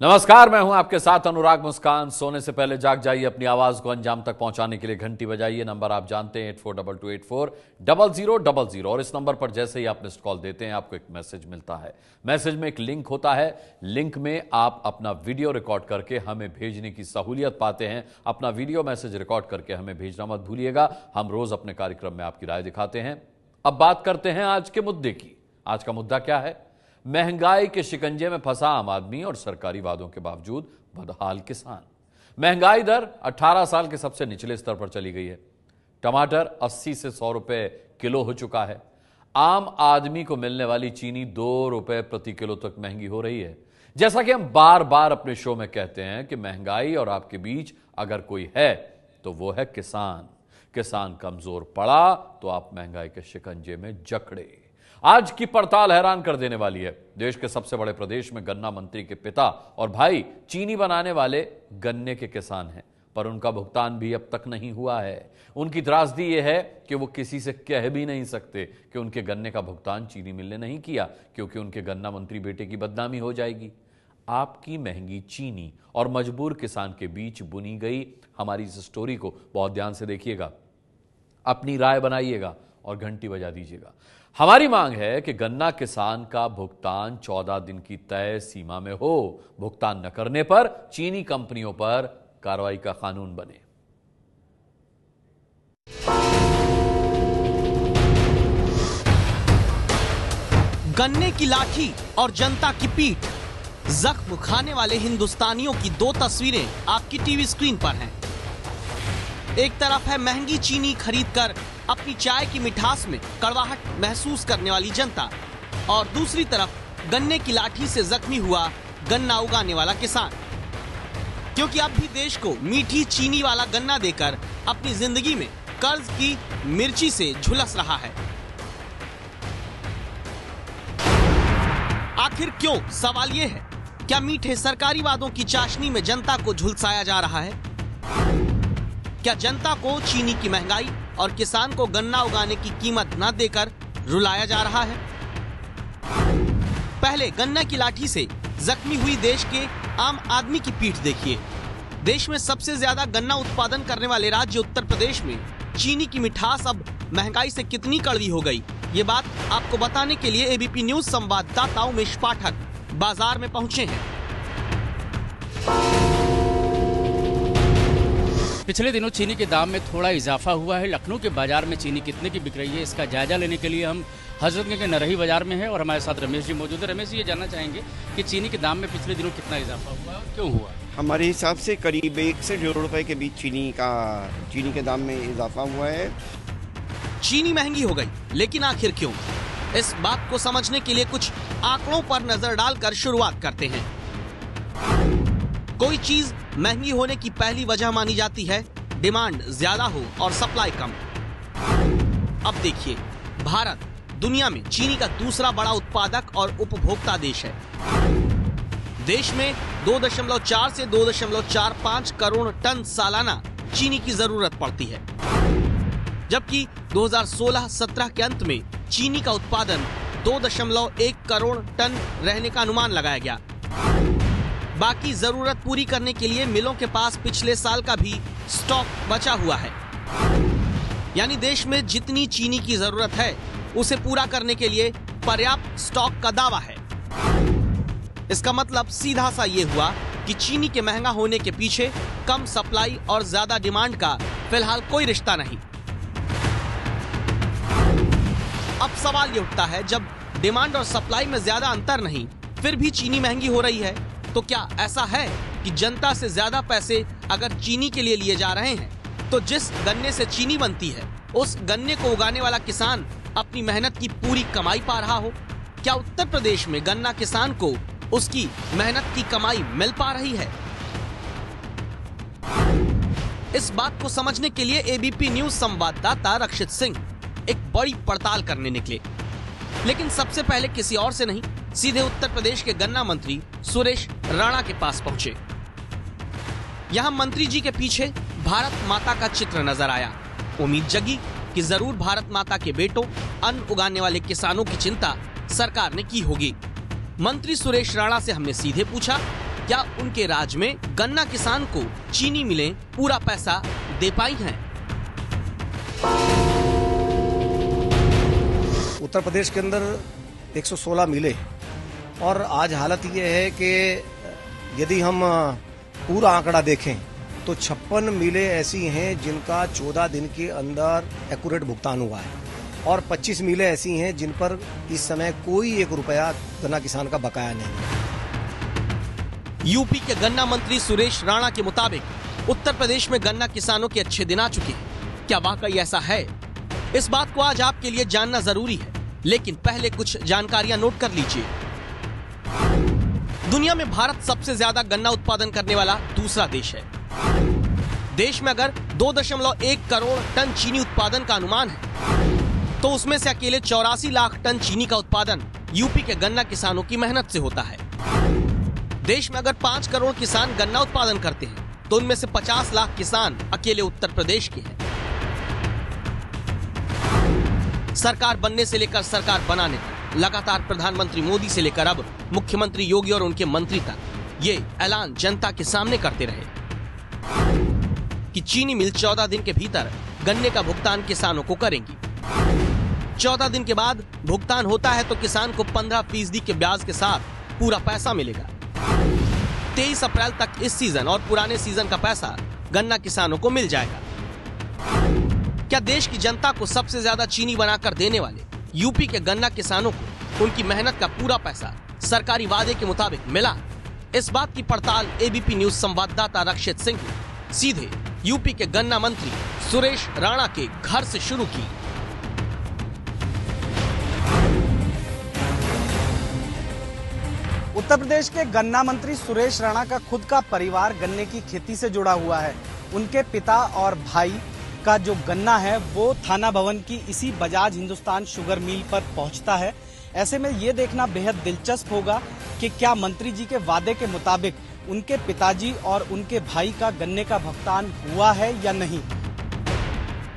नमस्कार, मैं हूं आपके साथ अनुराग मुस्कान। सोने से पहले जाग जाइए, अपनी आवाज को अंजाम तक पहुंचाने के लिए घंटी बजाइए। नंबर आप जानते हैं 8422840000 और इस नंबर पर जैसे ही आप मिस्ड कॉल देते हैं आपको एक मैसेज मिलता है। मैसेज में एक लिंक होता है, लिंक में आप अपना वीडियो रिकॉर्ड करके हमें भेजने की सहूलियत पाते हैं। अपना वीडियो मैसेज रिकॉर्ड करके हमें भेजना मत भूलिएगा, हम रोज अपने कार्यक्रम में आपकी राय दिखाते हैं। अब बात करते हैं आज के मुद्दे की। आज का मुद्दा क्या है? महंगाई के शिकंजे में फंसा आम आदमी और सरकारी वादों के बावजूद बदहाल किसान। महंगाई दर 18 साल के सबसे निचले स्तर पर चली गई है। टमाटर 80 से 100 रुपए किलो हो चुका है। आम आदमी को मिलने वाली चीनी 2 रुपए प्रति किलो तक महंगी हो रही है। जैसा कि हम बार बार अपने शो में कहते हैं कि महंगाई और आपके बीच अगर कोई है तो वो है किसान। किसान कमजोर पड़ा तो आप महंगाई के शिकंजे में जकड़े। आज की पड़ताल हैरान कर देने वाली है। देश के सबसे बड़े प्रदेश में गन्ना मंत्री के पिता और भाई चीनी बनाने वाले गन्ने के किसान हैं, पर उनका भुगतान भी अब तक नहीं हुआ है। उनकी त्रासदी यह है कि वो किसी से कह भी नहीं सकते कि उनके गन्ने का भुगतान चीनी मिल ने नहीं किया, क्योंकि उनके गन्ना मंत्री बेटे की बदनामी हो जाएगी। आपकी महंगी चीनी और मजबूर किसान के बीच बुनी गई हमारी इस स्टोरी को बहुत ध्यान से देखिएगा, अपनी राय बनाइएगा और घंटी बजा दीजिएगा। हमारी मांग है कि गन्ना किसान का भुगतान 14 दिन की तय सीमा में हो। भुगतान न करने पर चीनी कंपनियों पर कार्रवाई का कानून बने। गन्ने की लाठी और जनता की पीठ, जख्म खाने वाले हिंदुस्तानियों की 2 तस्वीरें आपकी टीवी स्क्रीन पर हैं। एक तरफ है महंगी चीनी खरीदकर अपनी चाय की मिठास में कड़वाहट महसूस करने वाली जनता, और दूसरी तरफ गन्ने की लाठी से जख्मी हुआ गन्ना उगाने वाला किसान, क्योंकि अब भी देश को मीठी चीनी वाला गन्ना देकर अपनी जिंदगी में कर्ज की मिर्ची से झुलस रहा है। आखिर क्यों? सवाल ये है, क्या मीठे सरकारी वादों की चाशनी में जनता को झुलसाया जा रहा है? क्या जनता को चीनी की महंगाई और किसान को गन्ना उगाने की कीमत न देकर रुलाया जा रहा है? पहले गन्ना की लाठी से जख्मी हुई देश के आम आदमी की पीठ देखिए। देश में सबसे ज्यादा गन्ना उत्पादन करने वाले राज्य उत्तर प्रदेश में चीनी की मिठास अब महंगाई से कितनी कड़वी हो गई, ये बात आपको बताने के लिए एबीपी न्यूज संवाददाता उमेश पाठक बाजार में पहुंचे हैं। पिछले दिनों चीनी के दाम में थोड़ा इजाफा हुआ है। लखनऊ के बाजार में चीनी कितने की बिक रही है, इसका जायजा लेने के लिए हम हजरतगंज के नरही बाजार में हैं और हमारे साथ रमेश जी मौजूद है। रमेश जी, ये जानना चाहेंगे कि चीनी के दाम में पिछले दिनों कितना इजाफा हुआ और क्यों हुआ? हमारे हिसाब से करीब 1 से 1.5 रुपए के बीच चीनी के दाम में इजाफा हुआ है। चीनी महंगी हो गई, लेकिन आखिर क्यों? इस बात को समझने के लिए कुछ आंकड़ों पर नजर डालकर शुरुआत करते हैं। कोई चीज महंगी होने की पहली वजह मानी जाती है डिमांड ज्यादा हो और सप्लाई कम। अब देखिए, भारत दुनिया में चीनी का दूसरा बड़ा उत्पादक और उपभोक्ता देश है। देश में 2.4 से 2.45 करोड़ टन सालाना चीनी की जरूरत पड़ती है, जबकि 2016-17 के अंत में चीनी का उत्पादन 2.1 करोड़ टन रहने का अनुमान लगाया गया। बाकी जरूरत पूरी करने के लिए मिलों के पास पिछले साल का भी स्टॉक बचा हुआ है। यानी देश में जितनी चीनी की जरूरत है उसे पूरा करने के लिए पर्याप्त स्टॉक का दावा है। इसका मतलब सीधा सा ये हुआ कि चीनी के महंगा होने के पीछे कम सप्लाई और ज्यादा डिमांड का फिलहाल कोई रिश्ता नहीं। अब सवाल ये उठता है, जब डिमांड और सप्लाई में ज्यादा अंतर नहीं फिर भी चीनी महंगी हो रही है, तो क्या ऐसा है कि जनता से ज्यादा पैसे अगर चीनी के लिए लिए जा रहे हैं तो जिस गन्ने से चीनी बनती है उस गन्ने को उगाने वाला किसान अपनी मेहनत की पूरी कमाई पा रहा हो? क्या उत्तर प्रदेश में गन्ना किसान को उसकी मेहनत की कमाई मिल पा रही है? इस बात को समझने के लिए एबीपी न्यूज संवाददाता रक्षित सिंह एक बड़ी पड़ताल करने निकले, लेकिन सबसे पहले किसी और से नहीं, सीधे उत्तर प्रदेश के गन्ना मंत्री सुरेश राणा के पास पहुंचे। यहां मंत्री जी के पीछे भारत माता का चित्र नजर आया। उम्मीद जगी कि जरूर भारत माता के बेटों, अन्न उगाने वाले किसानों की चिंता सरकार ने की होगी। मंत्री सुरेश राणा से हमने सीधे पूछा क्या उनके राज में गन्ना किसान को चीनी मिलें पूरा पैसा दे पाई हैं? उत्तर प्रदेश के अंदर 116 मिले और आज हालत ये है कि यदि हम पूरा आंकड़ा देखें तो 56 मिलें ऐसी हैं जिनका 14 दिन के अंदर एक्यूरेट भुगतान हुआ है और 25 मिलें ऐसी हैं जिन पर इस समय कोई 1 रुपया गन्ना किसान का बकाया नहीं है। यूपी के गन्ना मंत्री सुरेश राणा के मुताबिक उत्तर प्रदेश में गन्ना किसानों के अच्छे दिन आ चुके हैं। क्या वाकई ऐसा है? इस बात को आज आपके लिए जानना जरूरी है, लेकिन पहले कुछ जानकारियां नोट कर लीजिए। दुनिया में भारत सबसे ज्यादा गन्ना उत्पादन करने वाला दूसरा देश है। देश में अगर 2.1 करोड़ टन चीनी उत्पादन का अनुमान है तो उसमें से अकेले 84 लाख टन चीनी का उत्पादन यूपी के गन्ना किसानों की मेहनत से होता है। देश में अगर 5 करोड़ किसान गन्ना उत्पादन करते हैं तो उनमें से 50 लाख किसान अकेले उत्तर प्रदेश के हैं। सरकार बनने से लेकर सरकार बनाने तक लगातार प्रधानमंत्री मोदी से लेकर अब मुख्यमंत्री योगी और उनके मंत्री तक ये ऐलान जनता के सामने करते रहे कि चीनी मिल 14 दिन के भीतर गन्ने का भुगतान किसानों को करेंगी। 14 दिन के बाद भुगतान होता है तो किसान को 15% के ब्याज के साथ पूरा पैसा मिलेगा। 23 अप्रैल तक इस सीजन और पुराने सीजन का पैसा गन्ना किसानों को मिल जाएगा। क्या देश की जनता को सबसे ज्यादा चीनी बनाकर देने वाले यूपी के गन्ना किसानों को उनकी मेहनत का पूरा पैसा सरकारी वादे के मुताबिक मिला? इस बात की पड़ताल एबीपी न्यूज संवाददाता रक्षित सिंह ने सीधे यूपी के गन्ना मंत्री सुरेश राणा के घर से शुरू की। उत्तर प्रदेश के गन्ना मंत्री सुरेश राणा का खुद का परिवार गन्ने की खेती से जुड़ा हुआ है। उनके पिता और भाई का जो गन्ना है वो थाना भवन की इसी बजाज हिंदुस्तान शुगर मिल पर पहुंचता है। ऐसे में ये देखना बेहद दिलचस्प होगा कि क्या मंत्री जी के वादे के मुताबिक उनके पिताजी और उनके भाई का गन्ने का भुगतान हुआ है या नहीं।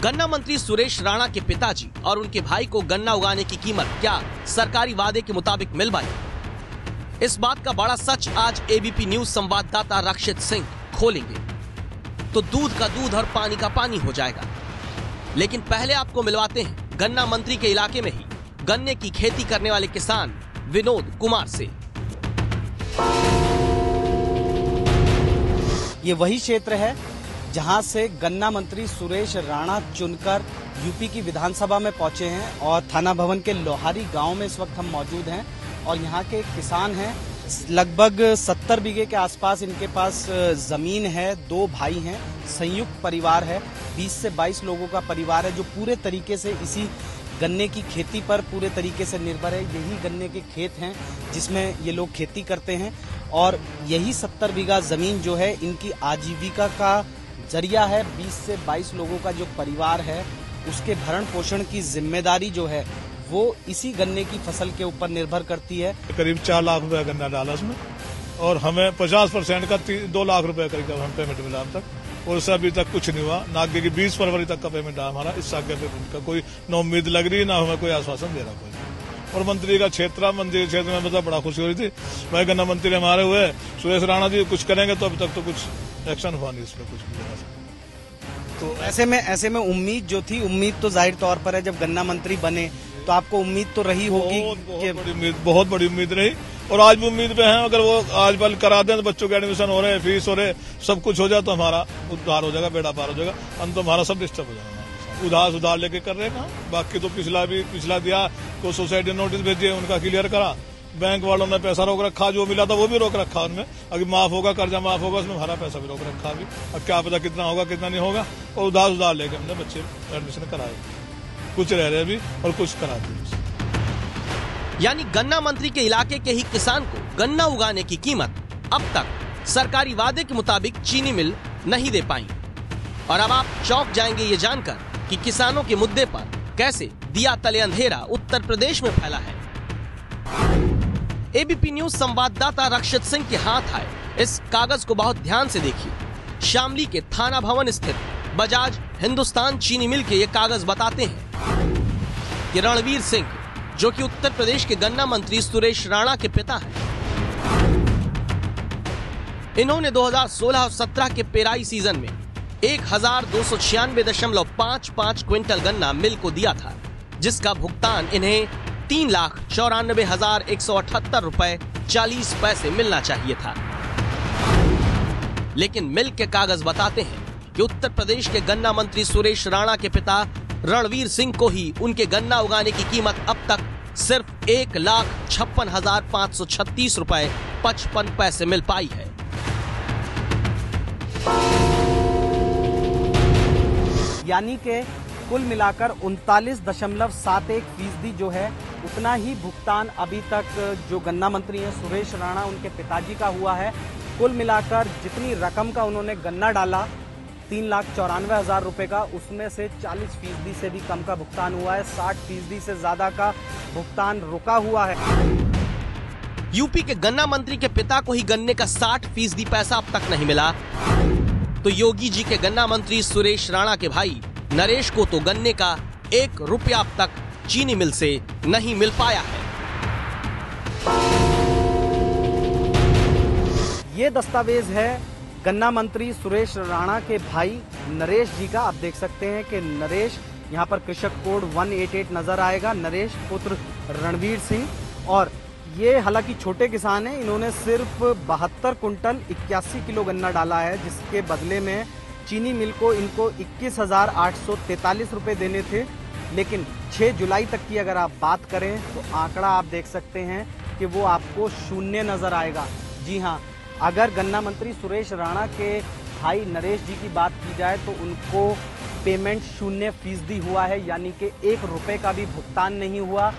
गन्ना मंत्री सुरेश राणा के पिताजी और उनके भाई को गन्ना उगाने की कीमत क्या सरकारी वादे के मुताबिक मिल पाई? इस बात का बड़ा सच आज एबीपी न्यूज संवाददाता रक्षित सिंह खोलेंगे तो दूध का दूध और पानी का पानी हो जाएगा। लेकिन पहले आपको मिलवाते हैं गन्ना मंत्री के इलाके में ही गन्ने की खेती करने वाले किसान विनोद कुमार से। ये वही क्षेत्र है जहां से गन्ना मंत्री सुरेश राणा चुनकर यूपी की विधानसभा में पहुंचे हैं और थाना भवन के लोहारी गांव में इस वक्त हम मौजूद हैं और यहाँ के किसान हैं। लगभग 70 बीघे के आसपास इनके पास जमीन है। 2 भाई हैं, संयुक्त परिवार है। 20 से 22 लोगों का परिवार है जो पूरे तरीके से इसी गन्ने की खेती पर पूरे तरीके से निर्भर है। यही गन्ने के खेत हैं जिसमें ये लोग खेती करते हैं और यही 70 बीघा जमीन जो है इनकी आजीविका का जरिया है। 20 से 22 लोगों का जो परिवार है उसके भरण पोषण की जिम्मेदारी जो है वो इसी गन्ने की फसल के ऊपर निर्भर करती है। करीब 4 लाख रुपए गन्ना डाला उसमें और हमें 50% का 2 लाख रुपए करीब हम पेमेंट मिला अब तक और उससे अभी तक कुछ नहीं हुआ। ना कि 20 फरवरी तक का पेमेंट है हमारा। इस साल के पेमेंट का कोई न उम्मीद लग रही ना हमें कोई आश्वासन दे रहा कोई। और मंत्री का क्षेत्र में मतलब बड़ा खुशी हो रही थी। भाई गन्ना मंत्री हमारे हुए सुरेश राणा जी कुछ करेंगे तो अभी तक तो कुछ एक्शन हुआ नहीं इसमें कुछ भी। तो ऐसे में उम्मीद जो थी, उम्मीद तो जाहिर तौर पर है जब गन्ना मंत्री बने तो आपको उम्मीद तो रही होगी। बहुत बड़ी उम्मीद रही और आज भी उम्मीद पे हैं। अगर वो आज बल करा दें तो बच्चों के एडमिशन हो रहे हैं, फीस हो रहे, सब कुछ हो जाए तो हमारा उद्धार हो जाएगा, बेड़ा पार हो जाएगा। हम तो हमारा सब डिस्टर्ब हो जाएगा। उधार लेके कर रहे हैं। बाकी तो पिछला दिया को सोसाइटी नोटिस भेजिए उनका क्लियर करा। बैंक वालों ने पैसा रोक रखा, जो मिला था वो भी रोक रखा उनमें। अभी माफ होगा, कर्जा माफ होगा, उसमें हमारा पैसा भी रोक रखा अभी। अब क्या पता कितना होगा कितना नहीं होगा। और उधार लेके हमने बच्चे एडमिशन कराए, कुछ रह रहे अभी और कुछ करा दिए। यानी गन्ना मंत्री के इलाके के ही किसान को गन्ना उगाने की कीमत अब तक सरकारी वादे के मुताबिक चीनी मिल नहीं दे पाई। और अब आप चौंक जाएंगे ये जानकर कि किसानों के मुद्दे पर कैसे दिया तले अंधेरा उत्तर प्रदेश में फैला है। एबीपी न्यूज संवाददाता रक्षित सिंह के हाथ आए इस कागज को बहुत ध्यान से देखिए। शामली के थाना भवन स्थित बजाज हिंदुस्तान चीनी मिल के ये कागज बताते हैं कि रणवीर सिंह, जो कि उत्तर प्रदेश के गन्ना मंत्री सुरेश राणा के पिता हैं, इन्होंने 2016 और 17 के पेराई सीजन में 1296.55 क्विंटल गन्ना मिल को दिया था, जिसका भुगतान इन्हें 3,94,178 रुपए 40 पैसे मिलना चाहिए था। लेकिन मिल के कागज बताते हैं कि उत्तर प्रदेश के गन्ना मंत्री सुरेश राणा के पिता रणवीर सिंह को ही उनके गन्ना उगाने की कीमत अब तक सिर्फ 1,56,536 रुपए 55 पैसे मिल पाई है। यानी कि कुल मिलाकर 39.71% जो है उतना ही भुगतान अभी तक जो गन्ना मंत्री हैं सुरेश राणा उनके पिताजी का हुआ है। कुल मिलाकर जितनी रकम का उन्होंने गन्ना डाला 3,94,000 रुपए का, उसमें से 40% से भी कम का भुगतान हुआ है, 60% से ज्यादा का भुगतान रुका हुआ है। यूपी के गन्ना मंत्री के पिता को ही गन्ने का 60% पैसा अब तक नहीं मिला, तो योगी जी के गन्ना मंत्री सुरेश राणा के भाई नरेश को तो गन्ने का 1 रुपया अब तक चीनी मिल से नहीं मिल पाया है। ये दस्तावेज है गन्ना मंत्री सुरेश राणा के भाई नरेश जी का। आप देख सकते हैं कि नरेश, यहाँ पर कृषक कोड 188 नजर आएगा, नरेश पुत्र रणवीर सिंह। और ये हालांकि छोटे किसान हैं, इन्होंने सिर्फ 72 कुंटल 81 किलो गन्ना डाला है, जिसके बदले में चीनी मिल को इनको 21,843 रुपए देने थे। लेकिन 6 जुलाई तक की अगर आप बात करें तो आंकड़ा आप देख सकते हैं कि वो आपको शून्य नजर आएगा। जी हाँ, अगर गन्ना मंत्री सुरेश राणा के भाई नरेश जी की बात की जाए तो उनको पेमेंट 0% हुआ है, यानी कि 1 रुपए का भी भुगतान नहीं हुआ।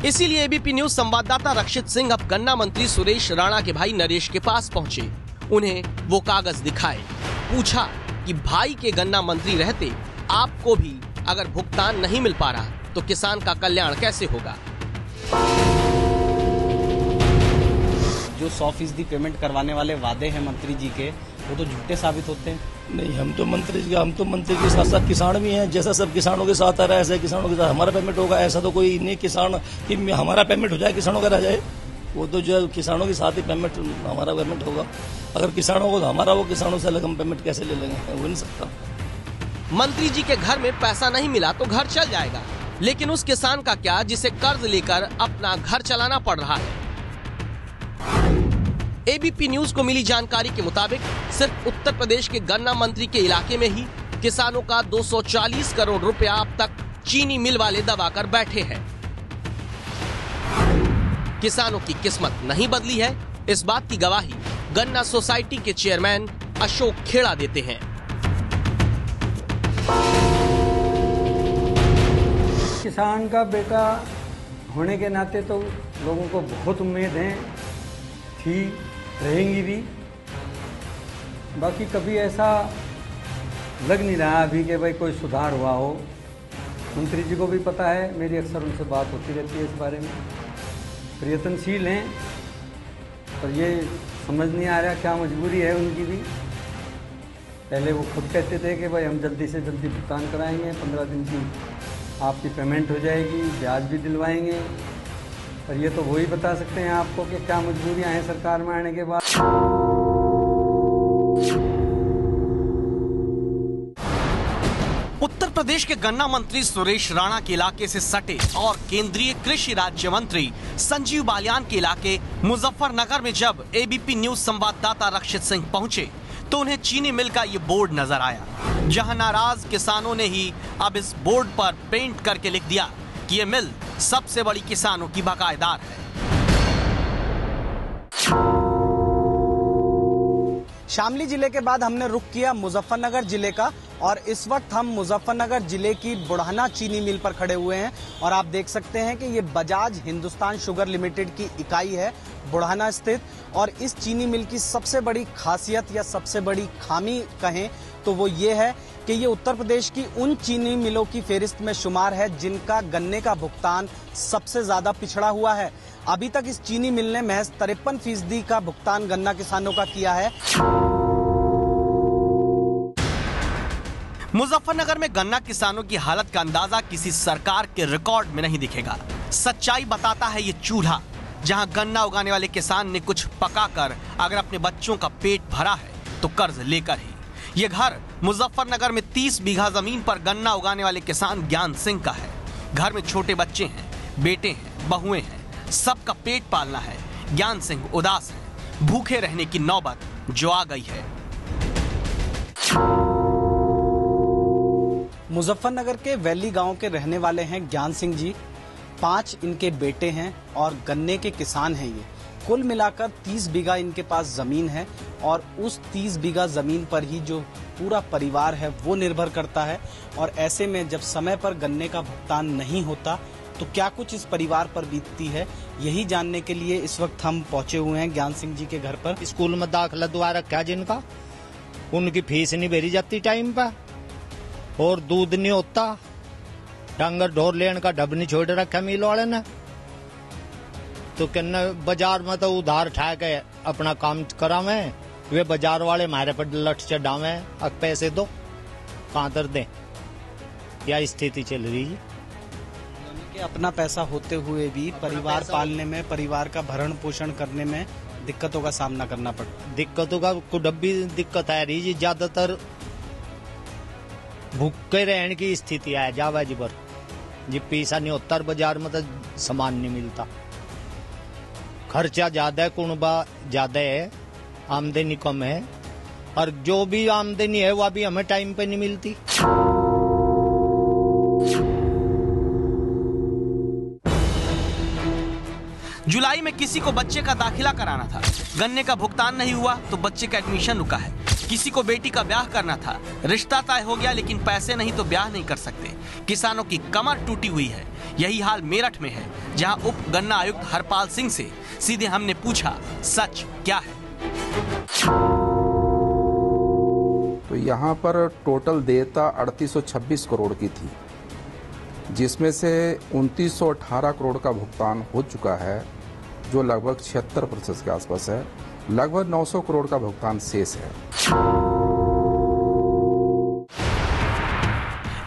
इसीलिए एबीपी न्यूज संवाददाता रक्षित सिंह अब गन्ना मंत्री सुरेश राणा के भाई नरेश के पास पहुंचे। उन्हें वो कागज दिखाए, पूछा कि भाई के गन्ना मंत्री रहते आपको भी अगर भुगतान नहीं मिल पा रहा तो किसान का कल्याण कैसे होगा। जो 100% पेमेंट करवाने वाले वादे हैं मंत्री जी के, वो तो झूठे साबित होते हैं। नहीं, हम तो मंत्री के साथ साथ किसान भी हैं। जैसा सब किसानों के साथ आ रहा है ऐसे किसानों के साथ हमारा पेमेंट होगा। ऐसा तो कोई नहीं किसान कि हमारा पेमेंट हो जाए किसानों का रह जाए। वो तो जो किसानों के साथ ही पेमेंट हमारा पेमेंट होगा। अगर किसानों को तो हमारा, वो किसानों से अलग हम पेमेंट कैसे ले लेंगे, हो नहीं सकता। मंत्री जी के घर में पैसा नहीं मिला तो घर चल जाएगा, लेकिन उस किसान का क्या जिसे कर्ज लेकर अपना घर चलाना पड़ रहा है। एबीपी न्यूज को मिली जानकारी के मुताबिक सिर्फ उत्तर प्रदेश के गन्ना मंत्री के इलाके में ही किसानों का 240 करोड़ रुपया अब तक चीनी मिल वाले दबाकर बैठे हैं। किसानों की किस्मत नहीं बदली है, इस बात की गवाही गन्ना सोसाइटी के चेयरमैन अशोक खेड़ा देते हैं। किसान का बेटा होने के नाते तो लोगों को बहुत उम्मीद है, थी, रहेंगी भी। बाकी कभी ऐसा लग नहीं रहा अभी कि भाई कोई सुधार हुआ हो। मंत्री जी को भी पता है, मेरी अक्सर उनसे बात होती रहती है इस बारे में। प्रयत्नशील हैं, पर ये समझ नहीं आ रहा क्या मजबूरी है उनकी भी। पहले वो खुद कहते थे कि भाई हम जल्दी से जल्दी भुगतान कराएंगे, 15 दिन की आपकी पेमेंट हो जाएगी, ब्याज भी दिलवाएंगे। पर ये तो वही बता सकते हैं आपको कि क्या मजबूरियां हैं सरकार में आने के बाद। उत्तर प्रदेश के गन्ना मंत्री सुरेश राणा के इलाके से सटे और केंद्रीय कृषि राज्य मंत्री संजीव बालियान के इलाके मुजफ्फरनगर में जब एबीपी न्यूज संवाददाता रक्षित सिंह पहुंचे तो उन्हें चीनी मिल का ये बोर्ड नजर आया, जहां नाराज किसानों ने ही अब इस बोर्ड पर पेंट करके लिख दिया कि ये मिल सबसे बड़ी किसानों की बकायेदार है। शामली जिले के बाद हमने रुख किया मुजफ्फरनगर जिले का, और इस वक्त हम मुजफ्फरनगर जिले की बुढ़ाना चीनी मिल पर खड़े हुए हैं। और आप देख सकते हैं कि ये बजाज हिंदुस्तान शुगर लिमिटेड की इकाई है बुढ़ाना स्थित। और इस चीनी मिल की सबसे बड़ी खासियत या सबसे बड़ी खामी कहें तो वो ये है कि ये उत्तर प्रदेश की उन चीनी मिलों की फेरिस्त में शुमार है जिनका गन्ने का भुगतान सबसे ज्यादा पिछड़ा हुआ है। अभी तक इस चीनी मिल ने महज 53% का भुगतान गन्ना किसानों का किया है। मुजफ्फरनगर में गन्ना किसानों की हालत का अंदाजा किसी सरकार के रिकॉर्ड में नहीं दिखेगा। सच्चाई बताता है ये चूल्हा, जहां गन्ना उगाने वाले किसान ने कुछ पकाकर अगर अपने बच्चों का पेट भरा है तो कर्ज लेकर ही। ये घर मुजफ्फरनगर में 30 बीघा जमीन पर गन्ना उगाने वाले किसान ज्ञान सिंह का है। घर में छोटे बच्चे हैं, बेटे हैं, बहुएं हैं, सबका पेट पालना है। ज्ञान सिंह उदास है, भूखे रहने की नौबत जो आ गई है। मुजफ्फरनगर के वैली गांव के रहने वाले हैं ज्ञान सिंह जी। 5 इनके बेटे हैं और गन्ने के किसान हैं ये। कुल मिलाकर 30 बीघा इनके पास जमीन है और उस 30 बीघा जमीन पर ही जो पूरा परिवार है वो निर्भर करता है। और ऐसे में जब समय पर गन्ने का भुगतान नहीं होता तो क्या कुछ इस परिवार पर बीतती है, यही जानने के लिए इस वक्त हम पहुंचे हुए हैं ज्ञान सिंह जी के घर पर। स्कूल में दाखिला दुआ रखा जिनका, उनकी फीस नहीं भरी जाती टाइम पर और दूध नहीं होता, डंगर ढोर लेने का ढब नहीं छोड़ रखा मिल वाले ने, तो कहना बाजार में तो उधार ठा के अपना काम करावे, वे बाजार वाले हमारे पर लठ चढ़ावे, अब पैसे दो कहाँ दर दें, क्या स्थिति चल रही है। कि अपना पैसा होते हुए भी परिवार पालने में, परिवार का भरण पोषण करने में दिक्कतों का सामना करना पड़ता। दिक्कतों का कुडब्बी दिक्कत आ रही है, ज्यादातर भूखे रहने की स्थिति है जावा जी पर, जी पैसा नहीं होता बाजार में तो सामान नहीं मिलता, खर्चा ज्यादा है, कुनबा ज्यादा है, आमदनी कम है और जो भी आमदनी है वह भी हमें टाइम पे नहीं मिलती। जुलाई में किसी को बच्चे का दाखिला कराना था, गन्ने का भुगतान नहीं हुआ तो बच्चे का एडमिशन रुका है। किसी को बेटी का ब्याह करना था, रिश्ता तय हो गया लेकिन पैसे नहीं तो ब्याह नहीं कर सकते। किसानों की कमर टूटी हुई है। यही हाल मेरठ में है, जहां उप गन्ना आयुक्त हरपाल सिंह से सीधे हमने पूछा सच क्या है। तो यहाँ पर टोटल देयता 3826 करोड़ की थी, जिसमें से 2918 करोड़ का भुगतान हो चुका है, जो लगभग 76% के आसपास है। लगभग 900 करोड़ का भुगतान शेष है।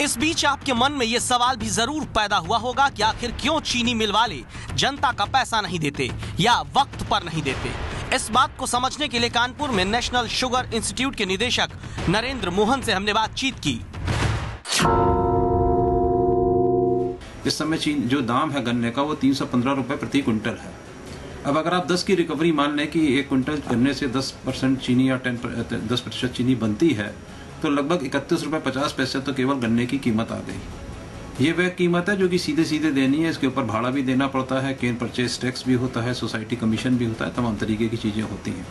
इस बीच आपके मन में यह सवाल भी जरूर पैदा हुआ होगा कि आखिर क्यों चीनी मिल वाले जनता का पैसा नहीं देते या वक्त पर नहीं देते। इस बात को समझने के लिए कानपुर में नेशनल शुगर इंस्टीट्यूट के निदेशक नरेंद्र मोहन से हमने बातचीत की। इस समय चीन जो दाम है गन्ने का वो 315 रुपए प्रति क्विंटल है। अब अगर आप 10 की रिकवरी मान लें कि 1 क्विंटल गन्ने से 10% चीनी या 10% चीनी बनती है, तो लगभग 31 रुपए 50 पैसे तो केवल गन्ने की कीमत आ गई। ये वह कीमत है जो कि सीधे सीधे देनी है। इसके ऊपर भाड़ा भी देना पड़ता है, केन परचेज टैक्स भी होता है, सोसाइटी कमीशन भी होता है, तमाम तरीके की चीजें होती हैं,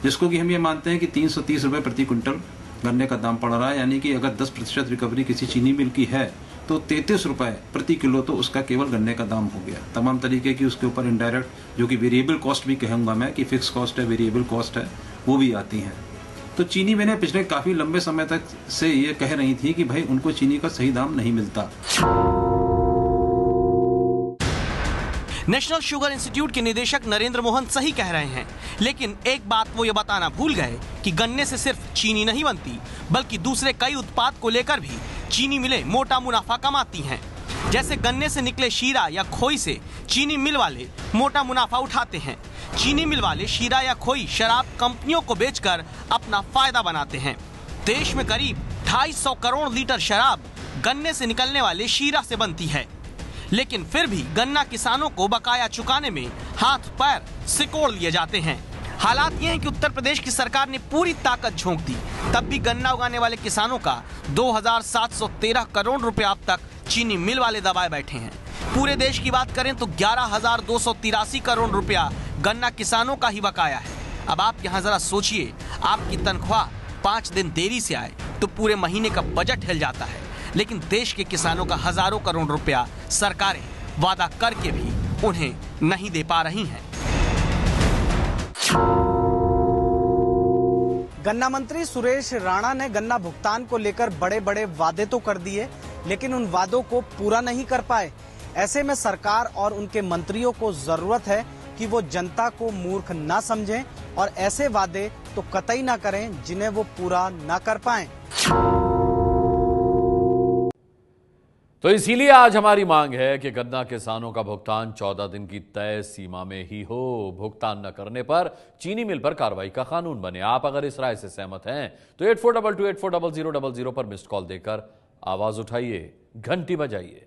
जिसको कि हम ये मानते हैं कि 330 रुपए प्रति क्विंटल गन्ने का दाम पड़ रहा है। यानी कि अगर 10% रिकवरी किसी चीनी मिल की है तो 33 रुपए प्रति किलो तो उसका केवल गन्ने का दाम हो गया। तमाम तरीके की उसके ऊपर इनडायरेक्ट जो कि वेरिएबल कॉस्ट भी कहूंगा मैं, कि फिक्स कॉस्ट है, वेरिएबल कॉस्ट है, वो भी आती हैं। तो चीनी मैंने पिछले काफी लंबे समय तक से ये कह रही थी कि भाई उनको चीनी का सही दाम नहीं मिलता। नेशनल शुगर इंस्टीट्यूट के निदेशक नरेंद्र मोहन सही कह रहे हैं, लेकिन एक बात वो ये बताना भूल गए कि गन्ने से सिर्फ चीनी नहीं बनती, बल्कि दूसरे कई उत्पाद को लेकर भी चीनी मिलें मोटा मुनाफा कमाती हैं। जैसे गन्ने से निकले शीरा या खोई से चीनी मिल वाले मोटा मुनाफा उठाते हैं। चीनी मिल वाले शीरा या खोई शराब कंपनियों को बेचकर अपना फायदा बनाते हैं। देश में करीब 250 करोड़ लीटर शराब गन्ने से निकलने वाले शीरा से बनती है, लेकिन फिर भी गन्ना किसानों को बकाया चुकाने में हाथ पैर सिकोड़ लिए जाते हैं। हालात ये हैं कि उत्तर प्रदेश की सरकार ने पूरी ताकत झोंक दी, तब भी गन्ना उगाने वाले किसानों का 2713 करोड़ रुपए अब तक चीनी मिल वाले दबाए बैठे हैं। पूरे देश की बात करें तो 11,283 करोड़ रुपया गन्ना किसानों का ही बकाया है। अब आप यहाँ जरा सोचिए, आपकी तनख्वाह 5 दिन देरी से आए तो पूरे महीने का बजट हिल जाता है, लेकिन देश के किसानों का हजारों करोड़ रुपया सरकारें वादा करके भी उन्हें नहीं दे पा रही हैं। गन्ना मंत्री सुरेश राणा ने गन्ना भुगतान को लेकर बड़े बड़े वादे तो कर दिए, लेकिन उन वादों को पूरा नहीं कर पाए। ऐसे में सरकार और उनके मंत्रियों को जरूरत है कि वो जनता को मूर्ख ना समझें और ऐसे वादे तो कतई ना करें जिन्हें वो पूरा ना कर पाएं। तो इसीलिए आज हमारी मांग है कि गन्ना किसानों का भुगतान 14 दिन की तय सीमा में ही हो। भुगतान न करने पर चीनी मिल पर कार्रवाई का कानून बने। आप अगर इस राय से सहमत हैं तो 8422840000 पर मिस्ड कॉल देकर आवाज उठाइए, घंटी बजाइए।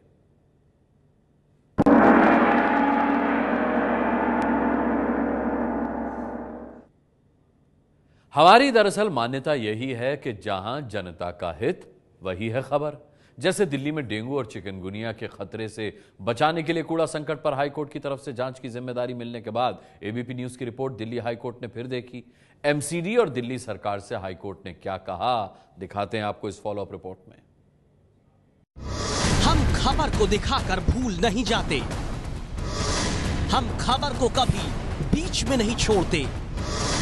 हमारी दरअसल मान्यता यही है कि जहां जनता का हित वही है खबर। जैसे दिल्ली में डेंगू और चिकनगुनिया के खतरे से बचाने के लिए कूड़ा संकट पर हाईकोर्ट की तरफ से जांच की जिम्मेदारी मिलने के बाद एबीपी न्यूज की रिपोर्ट दिल्ली हाईकोर्ट ने फिर देखी। एमसीडी और दिल्ली सरकार से हाईकोर्ट ने क्या कहा, दिखाते हैं आपको इस फॉलोअप रिपोर्ट में। हम खबर को दिखाकर भूल नहीं जाते, हम खबर को कभी बीच में नहीं छोड़ते।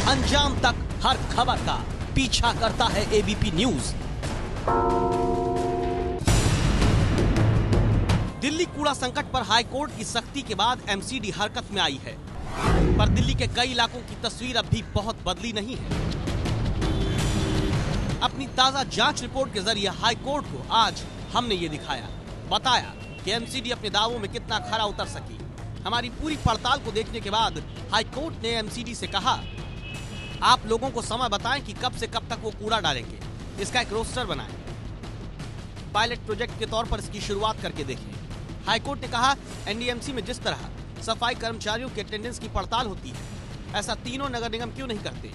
अंजाम तक हर खबर का पीछा करता है एबीपी न्यूज। दिल्ली कूड़ा संकट पर हाईकोर्ट की सख्ती के बाद एमसीडी हरकत में आई है, पर दिल्ली के कई इलाकों की तस्वीर अब भी बहुत बदली नहीं है। अपनी ताजा जांच रिपोर्ट के जरिए हाईकोर्ट को आज हमने ये दिखाया, बताया कि एमसीडी अपने दावों में कितना खरा उतर सकी। हमारी पूरी पड़ताल को देखने के बाद हाईकोर्ट ने एमसीडी से कहा, आप लोगों को समय बताएं कि कब से कब तक वो कूड़ा डालेंगे, इसका एक रोस्टर बनाएं, पायलट प्रोजेक्ट के तौर पर इसकी शुरुआत करके देखें। हाईकोर्ट ने कहा, एनडीएमसी में जिस तरह सफाई कर्मचारियों के अटेंडेंस की पड़ताल होती है, ऐसा तीनों नगर निगम क्यों नहीं करते?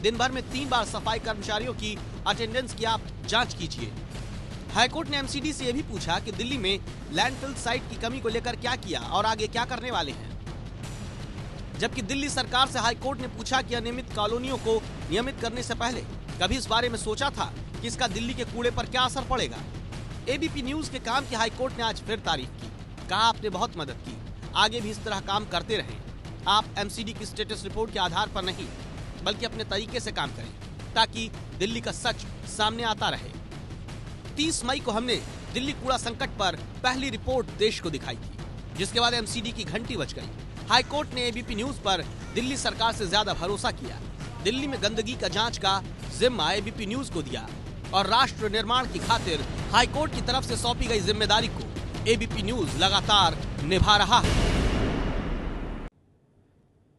दिन भर में 3 बार सफाई कर्मचारियों की अटेंडेंस की आप जांच कीजिए। हाईकोर्ट ने एमसीडी से यह भी पूछा कि दिल्ली में लैंडफिल साइट की कमी को लेकर क्या किया और आगे क्या करने वाले हैं। जबकि दिल्ली सरकार से हाईकोर्ट ने पूछा कि अनियमित कॉलोनियों को नियमित करने से पहले कभी इस बारे में सोचा था कि इसका दिल्ली के कूड़े पर क्या असर पड़ेगा। एबीपी न्यूज के काम की हाईकोर्ट ने आज फिर तारीफ की, कहा आपने बहुत मदद की, आगे भी इस तरह काम करते रहें। आप एमसीडी की स्टेटस रिपोर्ट के आधार पर नहीं बल्कि अपने तरीके से काम करें ताकि दिल्ली का सच सामने आता रहे। 30 मई को हमने दिल्ली कूड़ा संकट पर पहली रिपोर्ट देश को दिखाई थी, जिसके बाद एमसीडी की घंटी बज गई। हाईकोर्ट ने एबीपी न्यूज पर दिल्ली सरकार से ज्यादा भरोसा किया। दिल्ली में गंदगी का जांच का जिम्मा एबीपी न्यूज को दिया और राष्ट्र निर्माण की खातिर हाईकोर्ट की तरफ से सौंपी गई जिम्मेदारी को एबीपी न्यूज लगातार निभा रहा है।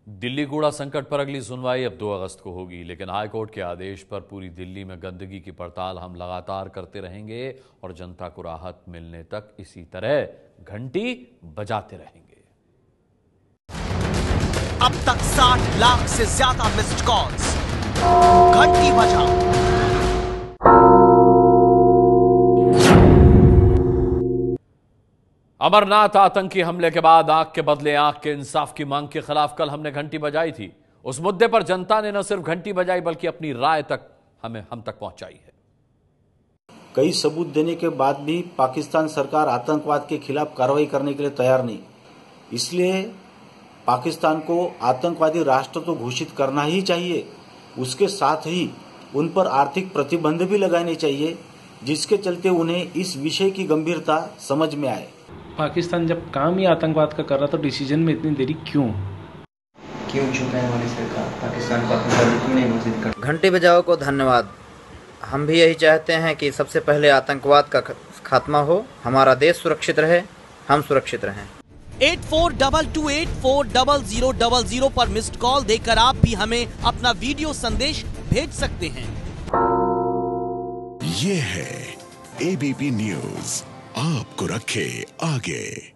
दिल्ली कूड़ा संकट पर अगली सुनवाई अब 2 अगस्त को होगी, लेकिन हाईकोर्ट के आदेश पर पूरी दिल्ली में गंदगी की पड़ताल हम लगातार करते रहेंगे और जनता को राहत मिलने तक इसी तरह घंटी बजाते रहेंगे। अब तक 60 लाख से ज्यादा मिस्ड कॉल्स, घंटी बजाओ। अमरनाथ आतंकी हमले के बाद आंख के बदले आंख के इंसाफ की मांग के खिलाफ कल हमने घंटी बजाई थी। उस मुद्दे पर जनता ने न सिर्फ घंटी बजाई बल्कि अपनी राय तक हम तक पहुंचाई है। कई सबूत देने के बाद भी पाकिस्तान सरकार आतंकवाद के खिलाफ कार्रवाई करने के लिए तैयार नहीं। इसलिए पाकिस्तान को आतंकवादी राष्ट्र तो घोषित करना ही चाहिए, उसके साथ ही उन पर आर्थिक प्रतिबंध भी लगाने चाहिए, जिसके चलते उन्हें इस विषय की गंभीरता समझ में आए। पाकिस्तान जब काम ही आतंकवाद का कर रहा तो डिसीजन में इतनी देरी क्यों चुका है हमारी सरकार? पाकिस्तान को आतंकवादी क्यों नहीं घोषित कर? घंटी बजाओ को धन्यवाद। हम भी यही चाहते हैं कि सबसे पहले आतंकवाद का खात्मा हो, हमारा देश सुरक्षित रहे, हम सुरक्षित रहें। 8422840000 पर मिस्ड कॉल देकर आप भी हमें अपना वीडियो संदेश भेज सकते हैं। ये है एबीपी न्यूज, आपको रखे आगे।